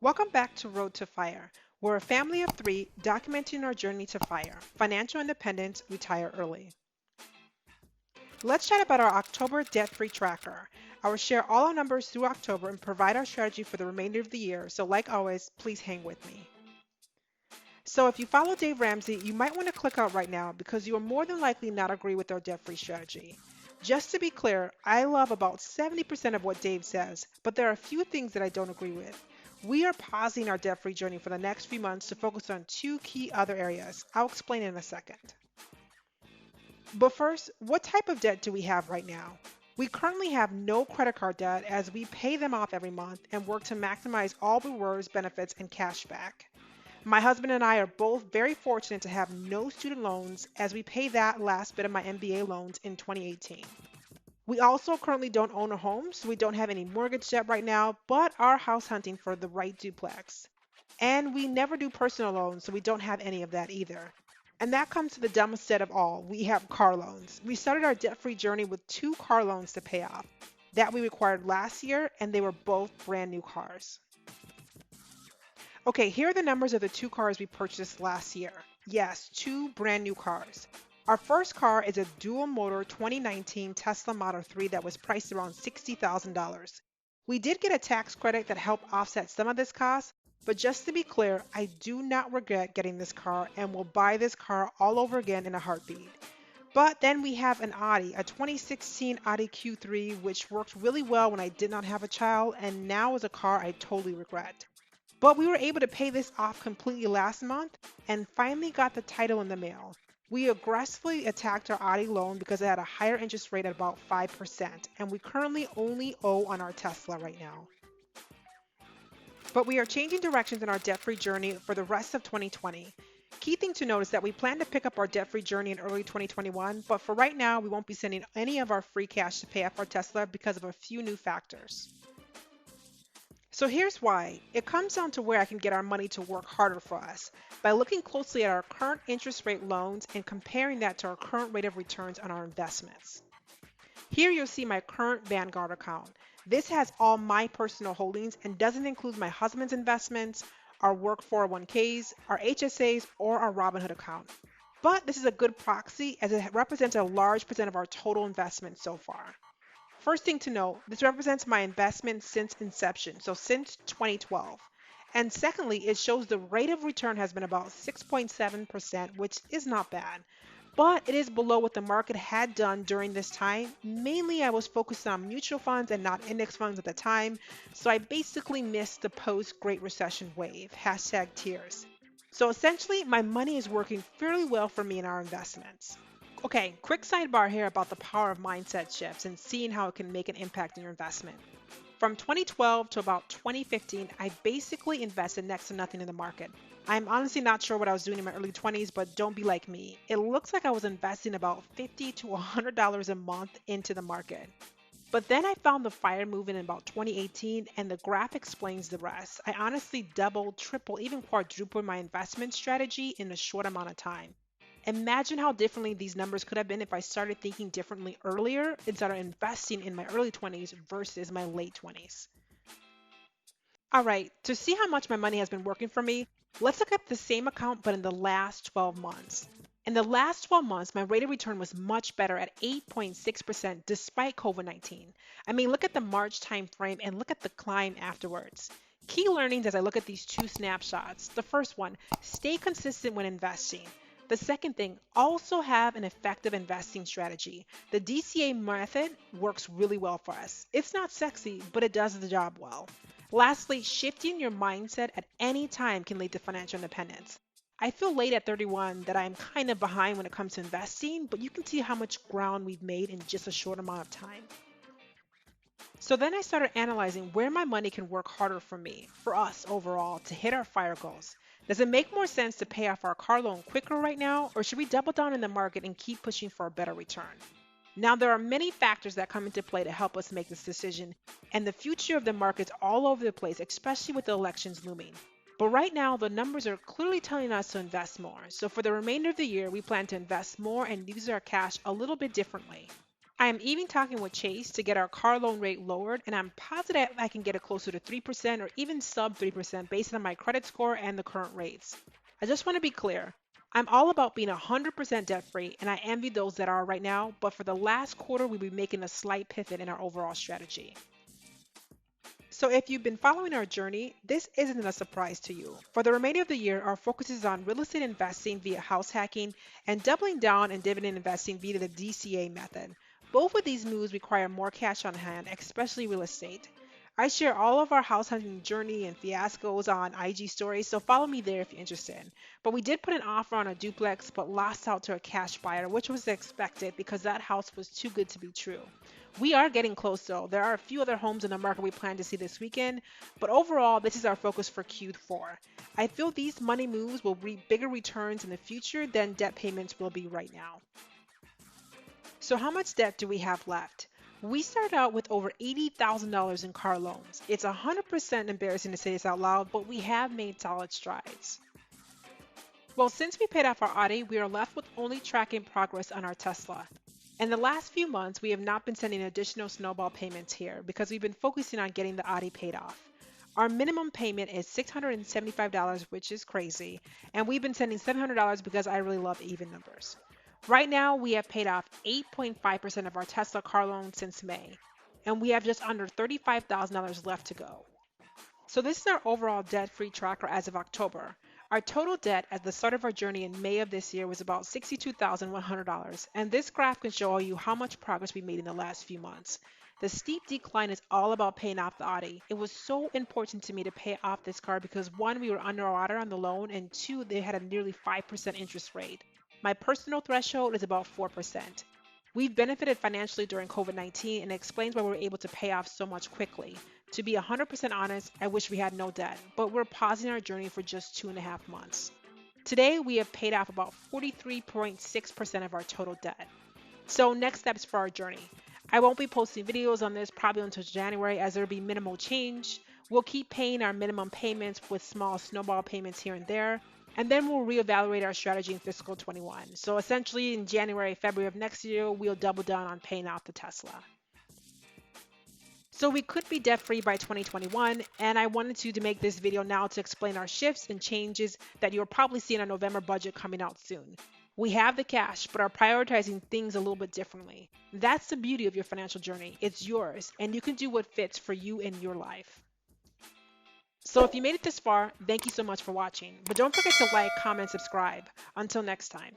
Welcome back to Road to Fire. We're a family of three documenting our journey to fire, financial independence, retire early. Let's chat about our October debt free tracker. I will share all our numbers through October and provide our strategy for the remainder of the year. So, like always, please hang with me. So, if you follow Dave Ramsey, you might want to click out right now because you will more than likely not agree with our debt free strategy. Just to be clear, I love about 70% of what Dave says, but there are a few things that I don't agree with. We are pausing our debt free journey for the next few months to focus on two key other areas. I'll explain in a second. But first, what type of debt do we have right now? We currently have no credit card debt as we pay them off every month and work to maximize all rewards, benefits, and cash back. My husband and I are both very fortunate to have no student loans as we pay that last bit of my MBA loans in 2018. We also currently don't own a home, so we don't have any mortgage debt right now, but are house hunting for the right duplex. And we never do personal loans, so we don't have any of that either. And that comes to the dumbest debt of all. We have car loans. We started our debt free journey with two car loans to pay off that we required last year, and they were both brand new cars. Okay, here are the numbers of the two cars we purchased last year. Yes, two brand new cars. Our first car is a dual motor 2019 Tesla Model 3 that was priced around $60,000. We did get a tax credit that helped offset some of this cost, but just to be clear, I do not regret getting this car and will buy this car all over again in a heartbeat. But then we have an Audi, a 2016 Audi Q3, which worked really well when I did not have a child and now is a car I totally regret. But we were able to pay this off completely last month and finally got the title in the mail. We aggressively attacked our Audi loan because it had a higher interest rate at about 5%, and we currently only owe on our Tesla right now. But we are changing directions in our debt-free journey for the rest of 2020. Key thing to note is that we plan to pick up our debt-free journey in early 2021, but for right now, we won't be sending any of our free cash to pay off our Tesla because of a few new factors. So here's why. It comes down to where I can get our money to work harder for us by looking closely at our current interest rate loans and comparing that to our current rate of returns on our investments. Here you'll see my current Vanguard account. This has all my personal holdings and doesn't include my husband's investments, our work 401ks, our HSAs, or our Robinhood account. But this is a good proxy as it represents a large percent of our total investment so far. First thing to note, this represents my investment since inception, so since 2012. And secondly, it shows the rate of return has been about 6.7%, which is not bad. But it is below what the market had done during this time. Mainly, I was focused on mutual funds and not index funds at the time, so I basically missed the post-Great Recession wave. Hashtag tears. So essentially, my money is working fairly well for me in our investments. Okay, quick sidebar here about the power of mindset shifts and seeing how it can make an impact in your investment. From 2012 to about 2015, I basically invested next to nothing in the market. I'm honestly not sure what I was doing in my early 20s, but don't be like me. It looks like I was investing about $50 to $100 a month into the market. But then I found the fire movement in about 2018, and the graph explains the rest. I honestly doubled, tripled, even quadrupled my investment strategy in a short amount of time. Imagine how differently these numbers could have been if I started thinking differently earlier and started investing in my early 20s versus my late 20s. All right, to see how much my money has been working for me, let's look at the same account but in the last 12 months. In the last 12 months, my rate of return was much better at 8.6% despite COVID-19. I mean, look at the March timeframe and look at the climb afterwards. Key learnings as I look at these two snapshots. The first one, stay consistent when investing. The second thing, also have an effective investing strategy. The DCA method works really well for us. It's not sexy, but it does the job well. Lastly, shifting your mindset at any time can lead to financial independence. I feel late at 31 that I'm kind of behind when it comes to investing, but you can see how much ground we've made in just a short amount of time. So then I started analyzing where my money can work harder for me, for us overall, to hit our fire goals. Does it make more sense to pay off our car loan quicker right now, or should we double down in the market and keep pushing for a better return? Now, there are many factors that come into play to help us make this decision, and the future of the market's all over the place, especially with the elections looming. But right now, the numbers are clearly telling us to invest more. So for the remainder of the year, we plan to invest more and use our cash a little bit differently. I am even talking with Chase to get our car loan rate lowered, and I'm positive I can get it closer to 3% or even sub 3% based on my credit score and the current rates. I just want to be clear. I'm all about being 100% debt free, and I envy those that are right now, but for the last quarter, we'll be making a slight pivot in our overall strategy. So, if you've been following our journey, this isn't a surprise to you. For the remainder of the year, our focus is on real estate investing via house hacking and doubling down in dividend investing via the DCA method. Both of these moves require more cash on hand, especially real estate. I share all of our house hunting journey and fiascos on IG stories, so follow me there if you're interested. But we did put an offer on a duplex, but lost out to a cash buyer, which was expected because that house was too good to be true. We are getting close though. There are a few other homes in the market we plan to see this weekend, but overall, this is our focus for Q4. I feel these money moves will reap bigger returns in the future than debt payments will be right now. So, how much debt do we have left? We started out with over $80,000 in car loans. It's 100% embarrassing to say this out loud, but we have made solid strides. Well, since we paid off our Audi, we are left with only tracking progress on our Tesla. In the last few months, we have not been sending additional snowball payments here because we've been focusing on getting the Audi paid off. Our minimum payment is $675, which is crazy, and we've been sending $700 because I really love even numbers. Right now, we have paid off 8.5% of our Tesla car loan since May, and we have just under $35,000 left to go. So this is our overall debt-free tracker as of October. Our total debt at the start of our journey in May of this year was about $62,100, and this graph can show you how much progress we made in the last few months. The steep decline is all about paying off the Audi. It was so important to me to pay off this car because one, we were underwater on the loan, and two, they had a nearly 5% interest rate. My personal threshold is about 4%. We've benefited financially during COVID-19, and it explains why we were able to pay off so much quickly. To be 100% honest, I wish we had no debt, but we're pausing our journey for just 2.5 months. Today, we have paid off about 43.6% of our total debt. So next steps for our journey. I won't be posting videos on this probably until January as there will be minimal change. We'll keep paying our minimum payments with small snowball payments here and there, and then we'll reevaluate our strategy in fiscal 21. So essentially in January, February of next year, we'll double down on paying off the Tesla. So we could be debt free by 2021, and I wanted to make this video now to explain our shifts and changes that you'll probably see in our November budget coming out soon. We have the cash, but are prioritizing things a little bit differently. That's the beauty of your financial journey. It's yours, and you can do what fits for you in your life. So if you made it this far, thank you so much for watching. But don't forget to like, comment, subscribe. Until next time.